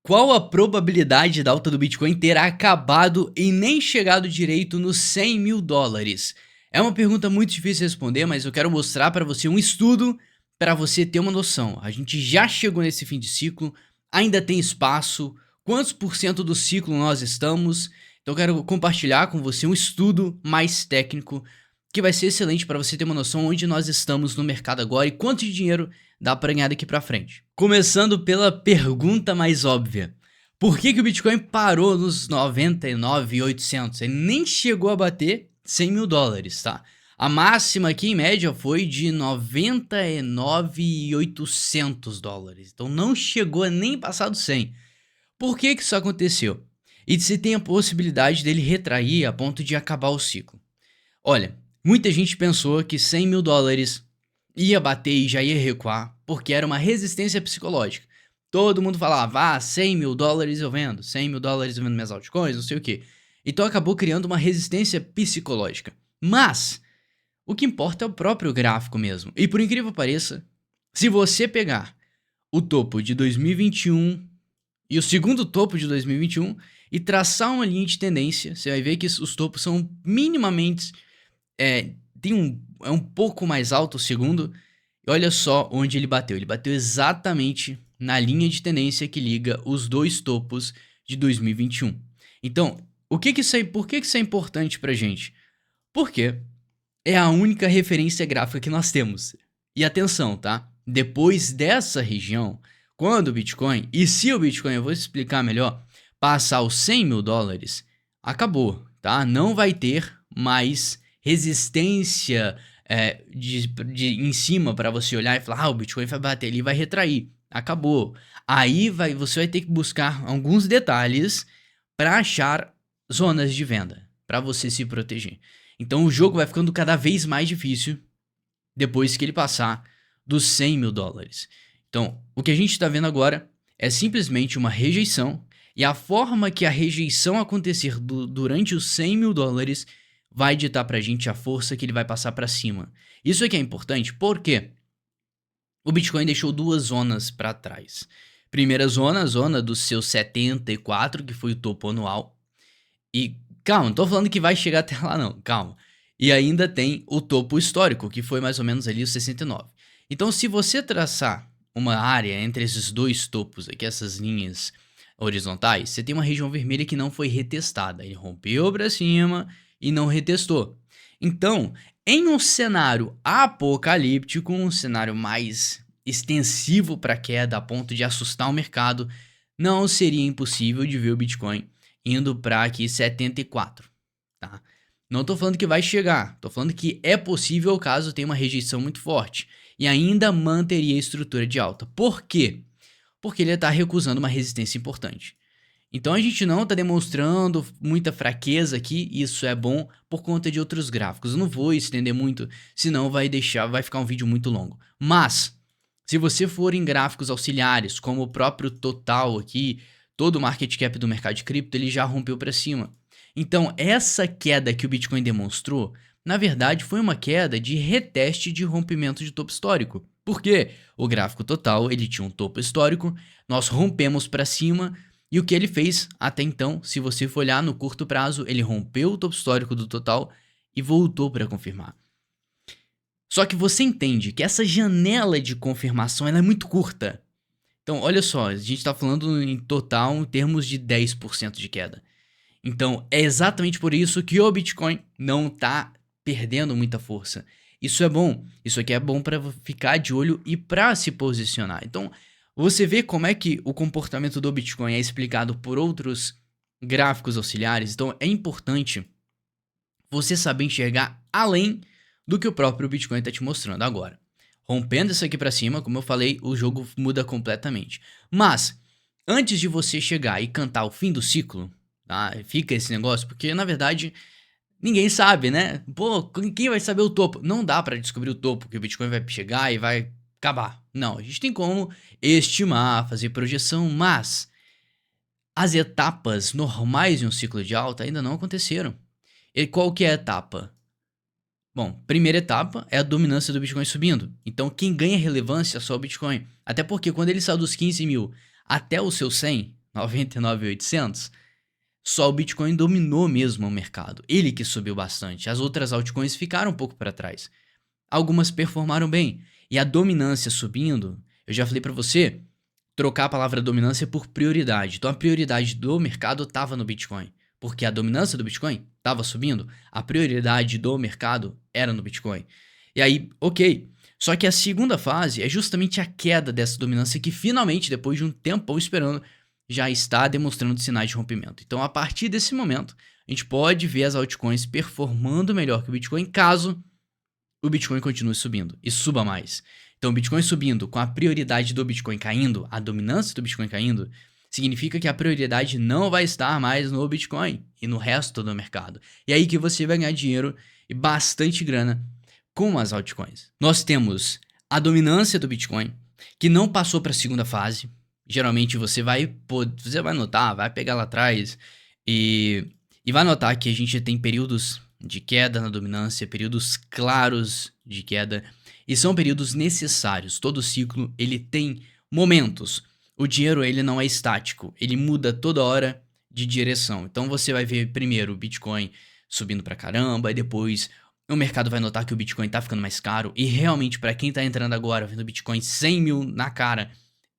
Qual a probabilidade da alta do Bitcoin ter acabado e nem chegado direito nos 100 mil dólares? É uma pergunta muito difícil de responder, mas eu quero mostrar para você um estudo para você ter uma noção. A gente já chegou nesse fim de ciclo, ainda tem espaço, quantos por cento do ciclo nós estamos? Então eu quero compartilhar com você um estudo mais técnico que vai ser excelente para você ter uma noção onde nós estamos no mercado agora e quanto de dinheiro dá para ganhar daqui para frente. Começando pela pergunta mais óbvia. Por que o Bitcoin parou nos 99.800? Ele nem chegou a bater 100 mil dólares, tá? A máxima aqui em média foi de 99.800 dólares. Então não chegou a nem passar do 100. Por que isso aconteceu? E se tem a possibilidade dele retrair a ponto de acabar o ciclo? Olha, muita gente pensou que 100 mil dólares ia bater e já ia recuar, porque era uma resistência psicológica. Todo mundo falava, 100 mil dólares eu vendo, 100 mil dólares eu vendo minhas altcoins, não sei o que. Então acabou criando uma resistência psicológica. Mas, o que importa é o próprio gráfico mesmo. E por incrível que pareça, se você pegar o topo de 2021 e o segundo topo de 2021 e traçar uma linha de tendência, você vai ver que os topos são minimamente... é um pouco mais alto o segundo, e olha só onde ele bateu. Ele bateu exatamente na linha de tendência que liga os dois topos de 2021. Então, por que isso é importante pra gente? Porque é a única referência gráfica que nós temos. E atenção, tá? Depois dessa região, quando o Bitcoin, e se o Bitcoin, eu vou explicar melhor, passar os 100 mil dólares, acabou, tá? Não vai ter mais resistência em cima para você olhar e falar, o Bitcoin vai bater, ele vai retrair, acabou. Aí você vai ter que buscar alguns detalhes para achar zonas de venda, para você se proteger. Então o jogo vai ficando cada vez mais difícil depois que ele passar dos 100 mil dólares. Então o que a gente está vendo agora é simplesmente uma rejeição, e a forma que a rejeição acontecer durante os 100 mil dólares vai ditar pra gente a força que ele vai passar pra cima. Isso aqui é importante porque o Bitcoin deixou duas zonas pra trás. Primeira zona, a zona dos seus 74, que foi o topo anual. E calma, não tô falando que vai chegar até lá não, calma. E ainda tem o topo histórico, que foi mais ou menos ali os 69. Então se você traçar uma área entre esses dois topos aqui, essas linhas horizontais, você tem uma região vermelha que não foi retestada. Ele rompeu pra cima e não retestou. Então, em um cenário apocalíptico, um cenário mais extensivo para queda a ponto de assustar o mercado, não seria impossível de ver o Bitcoin indo para aqui 74, tá? Não tô falando que vai chegar, tô falando que é possível caso tenha uma rejeição muito forte e ainda manteria a estrutura de alta. Por quê? Porque ele está recusando uma resistência importante. Então a gente não está demonstrando muita fraqueza aqui, e isso é bom por conta de outros gráficos. Eu não vou estender muito, senão vai ficar um vídeo muito longo. Mas, se você for em gráficos auxiliares, como o próprio total aqui, todo o market cap do mercado de cripto, ele já rompeu para cima. Então essa queda que o Bitcoin demonstrou, na verdade foi uma queda de reteste de rompimento de topo histórico. Por quê? O gráfico total, ele tinha um topo histórico, nós rompemos para cima. E o que ele fez até então, se você for olhar no curto prazo, ele rompeu o topo histórico do total e voltou para confirmar. Só que você entende que essa janela de confirmação ela é muito curta. Então, olha só, a gente está falando em total em termos de 10% de queda. Então, é exatamente por isso que o Bitcoin não está perdendo muita força. Isso é bom, isso aqui é bom para ficar de olho e para se posicionar. Então, você vê como é que o comportamento do Bitcoin é explicado por outros gráficos auxiliares. Então é importante você saber enxergar além do que o próprio Bitcoin está te mostrando agora. Rompendo isso aqui para cima, como eu falei, o jogo muda completamente. Mas, antes de você chegar e cantar o fim do ciclo, tá? Fica esse negócio, porque na verdade ninguém sabe, né? Pô, quem vai saber o topo? Não dá para descobrir o topo, que o Bitcoin vai chegar e vai acabar. Não, a gente tem como estimar, fazer projeção, mas as etapas normais de um ciclo de alta ainda não aconteceram. E qual que é a etapa? Bom, primeira etapa é a dominância do Bitcoin subindo. Então quem ganha relevância é só o Bitcoin. Até porque quando ele saiu dos 15 mil até os seus 100, 99.800, só o Bitcoin dominou mesmo o mercado. Ele que subiu bastante. As outras altcoins ficaram um pouco para trás. Algumas performaram bem. E a dominância subindo, eu já falei para você, trocar a palavra dominância por prioridade. Então a prioridade do mercado estava no Bitcoin. Porque a dominância do Bitcoin estava subindo, a prioridade do mercado era no Bitcoin. E aí, ok. Só que a segunda fase é justamente a queda dessa dominância que finalmente, depois de um tempão esperando, já está demonstrando sinais de rompimento. Então, a partir desse momento, a gente pode ver as altcoins performando melhor que o Bitcoin caso o Bitcoin continue subindo e suba mais. Então, o Bitcoin subindo com a prioridade do Bitcoin caindo, a dominância do Bitcoin caindo, significa que a prioridade não vai estar mais no Bitcoin e no resto do mercado. E aí que você vai ganhar dinheiro e bastante grana com as altcoins. Nós temos a dominância do Bitcoin, que não passou para a segunda fase. Geralmente você vai notar, vai pegar lá atrás e vai notar que a gente tem períodos de queda na dominância, períodos claros de queda, e são períodos necessários. Todo ciclo ele tem momentos. O dinheiro ele não é estático, ele muda toda hora de direção. Então você vai ver primeiro o Bitcoin subindo pra caramba, e depois o mercado vai notar que o Bitcoin tá ficando mais caro, e realmente para quem tá entrando agora vendo o Bitcoin 100 mil na cara,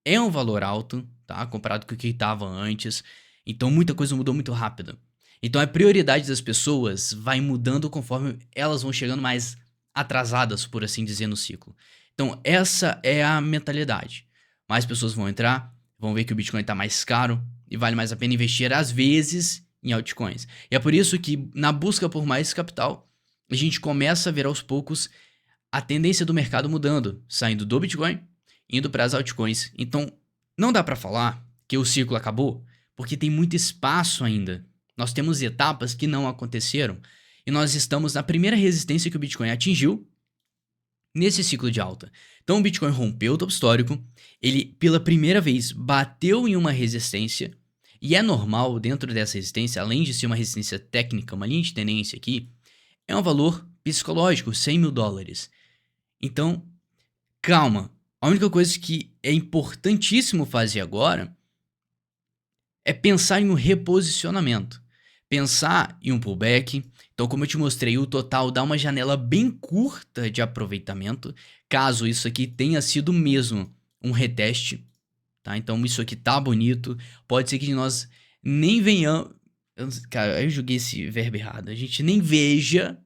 é um valor alto, tá? Comparado com o que estava antes. Então muita coisa mudou muito rápido. Então a prioridade das pessoas vai mudando conforme elas vão chegando mais atrasadas, por assim dizer, no ciclo. Então essa é a mentalidade. Mais pessoas vão entrar, vão ver que o Bitcoin está mais caro e vale mais a pena investir às vezes em altcoins. E é por isso que na busca por mais capital, a gente começa a ver aos poucos a tendência do mercado mudando, saindo do Bitcoin, indo para as altcoins. Então não dá para falar que o ciclo acabou, porque tem muito espaço ainda. Nós temos etapas que não aconteceram e nós estamos na primeira resistência que o Bitcoin atingiu nesse ciclo de alta. Então o Bitcoin rompeu o topo histórico, ele pela primeira vez bateu em uma resistência, e é normal dentro dessa resistência, além de ser uma resistência técnica, uma linha de tendência aqui, é um valor psicológico, 100 mil dólares. Então, calma. A única coisa que é importantíssimo fazer agora é pensar em um reposicionamento. Pensar em um pullback. Então, como eu te mostrei, o total dá uma janela bem curta de aproveitamento, caso isso aqui tenha sido mesmo um reteste, tá? Então, isso aqui tá bonito. Pode ser que nós nem venhamos... Cara, eu joguei esse verbo errado. A gente nem veja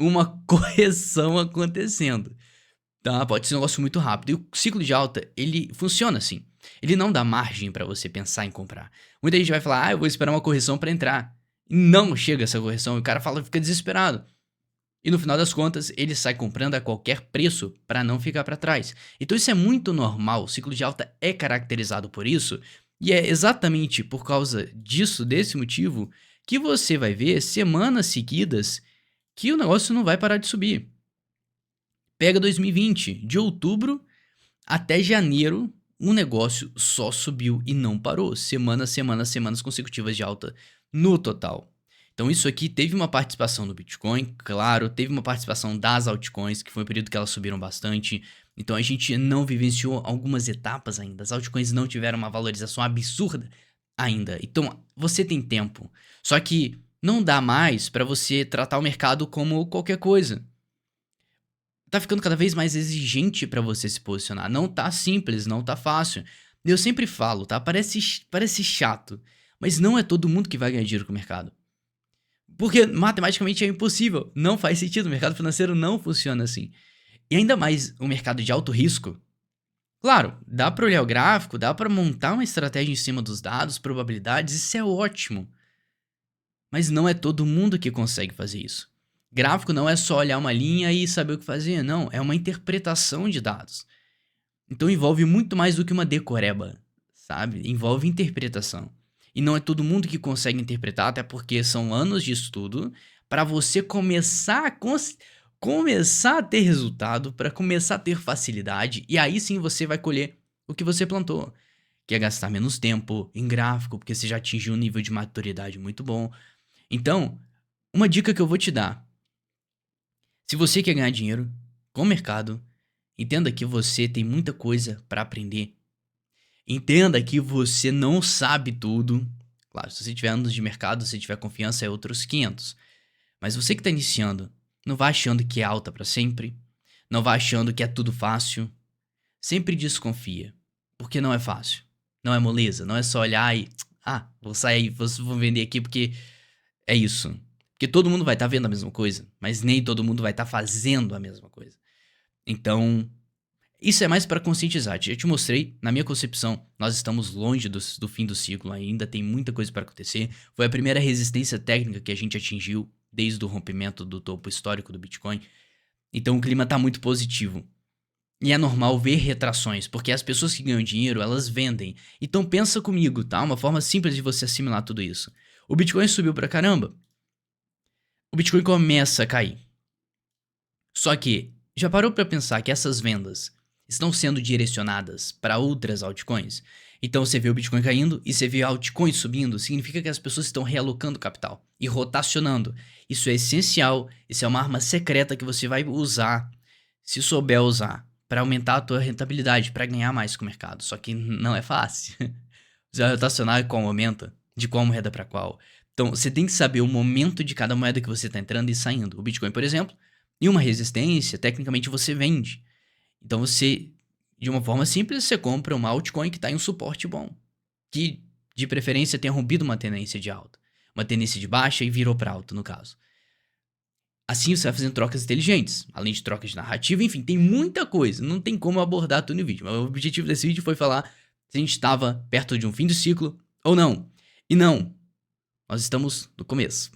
uma correção acontecendo, tá? Pode ser um negócio muito rápido. E o ciclo de alta, ele funciona assim. Ele não dá margem para você pensar em comprar. Muita gente vai falar, eu vou esperar uma correção para entrar. E não chega essa correção, e o cara fica desesperado. E no final das contas, ele sai comprando a qualquer preço para não ficar para trás. Então isso é muito normal, o ciclo de alta é caracterizado por isso, e é exatamente por causa disso, desse motivo, que você vai ver semanas seguidas que o negócio não vai parar de subir. Pega 2020, de outubro até janeiro, o negócio só subiu e não parou. Semanas consecutivas de alta no total. Então isso aqui teve uma participação do Bitcoin, claro, teve uma participação das altcoins, que foi um período que elas subiram bastante. Então a gente não vivenciou algumas etapas ainda. As altcoins não tiveram uma valorização absurda ainda. Então você tem tempo. Só que não dá mais para você tratar o mercado como qualquer coisa. Tá ficando cada vez mais exigente pra você se posicionar. Não tá simples, não tá fácil. Eu sempre falo, tá? Parece chato, mas não é todo mundo que vai ganhar dinheiro com o mercado. Porque matematicamente é impossível. Não faz sentido. O mercado financeiro não funciona assim. E ainda mais o mercado de alto risco. Claro, dá pra olhar o gráfico, dá pra montar uma estratégia em cima dos dados, probabilidades, isso é ótimo. Mas não é todo mundo que consegue fazer isso. Gráfico não é só olhar uma linha e saber o que fazer, não, é uma interpretação de dados. Então envolve muito mais do que uma decoreba, sabe? Envolve interpretação. E não é todo mundo que consegue interpretar, até porque são anos de estudo para você começar a ter resultado, para começar a ter facilidade, e aí sim você vai colher o que você plantou, que é gastar menos tempo em gráfico, porque você já atingiu um nível de maturidade muito bom. Então, uma dica que eu vou te dar: se você quer ganhar dinheiro com o mercado, entenda que você tem muita coisa para aprender. Entenda que você não sabe tudo. Claro, se você tiver anos de mercado, se tiver confiança, é outros 500. Mas você que tá iniciando, não vá achando que é alta pra sempre. Não vá achando que é tudo fácil. Sempre desconfia, porque não é fácil. Não é moleza, não é só olhar e vou sair, vou vender aqui porque é isso. Porque todo mundo vai estar vendo a mesma coisa, mas nem todo mundo vai estar fazendo a mesma coisa. Então, isso é mais para conscientizar. Já te mostrei, na minha concepção, nós estamos longe do fim do ciclo, ainda tem muita coisa para acontecer. Foi a primeira resistência técnica que a gente atingiu desde o rompimento do topo histórico do Bitcoin. Então o clima tá muito positivo. E é normal ver retrações, porque as pessoas que ganham dinheiro, elas vendem. Então pensa comigo, tá? Uma forma simples de você assimilar tudo isso. O Bitcoin subiu pra caramba. O Bitcoin começa a cair. Só que, já parou pra pensar que essas vendas estão sendo direcionadas para outras altcoins? Então você vê o Bitcoin caindo e você vê altcoins subindo, significa que as pessoas estão realocando capital e rotacionando. Isso é essencial, isso é uma arma secreta que você vai usar, se souber usar, para aumentar a tua rentabilidade, para ganhar mais com o mercado. Só que não é fácil. Você vai rotacionar qual momento, de qual moeda para qual. Então você tem que saber o momento de cada moeda que você está entrando e saindo. O Bitcoin, por exemplo, em uma resistência, tecnicamente você vende. Então você, de uma forma simples, você compra uma altcoin que está em um suporte bom. Que, de preferência, tenha rompido uma tendência de alta. Uma tendência de baixa e virou para alta, no caso. Assim você vai fazendo trocas inteligentes, além de trocas de narrativa, enfim, tem muita coisa. Não tem como abordar tudo no vídeo. Mas o objetivo desse vídeo foi falar se a gente estava perto de um fim do ciclo ou não. E não, nós estamos no começo.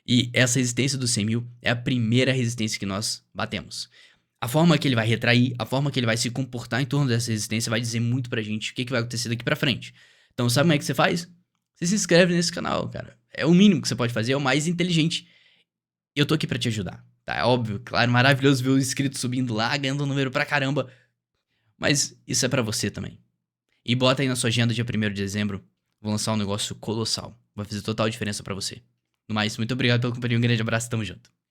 E essa resistência dos 100 mil é a primeira resistência que nós batemos. A forma que ele vai retrair, a forma que ele vai se comportar em torno dessa resistência vai dizer muito pra gente o que vai acontecer daqui pra frente. Então, sabe como é que você faz? Você se inscreve nesse canal, cara. É o mínimo que você pode fazer, é o mais inteligente. Eu tô aqui pra te ajudar, tá? É óbvio, claro, maravilhoso ver o inscrito subindo lá, ganhando um número pra caramba. Mas isso é pra você também. E bota aí na sua agenda, dia 1º de dezembro, vou lançar um negócio colossal. Vai fazer total diferença pra você. No mais, muito obrigado pela companhia, um grande abraço, tamo junto.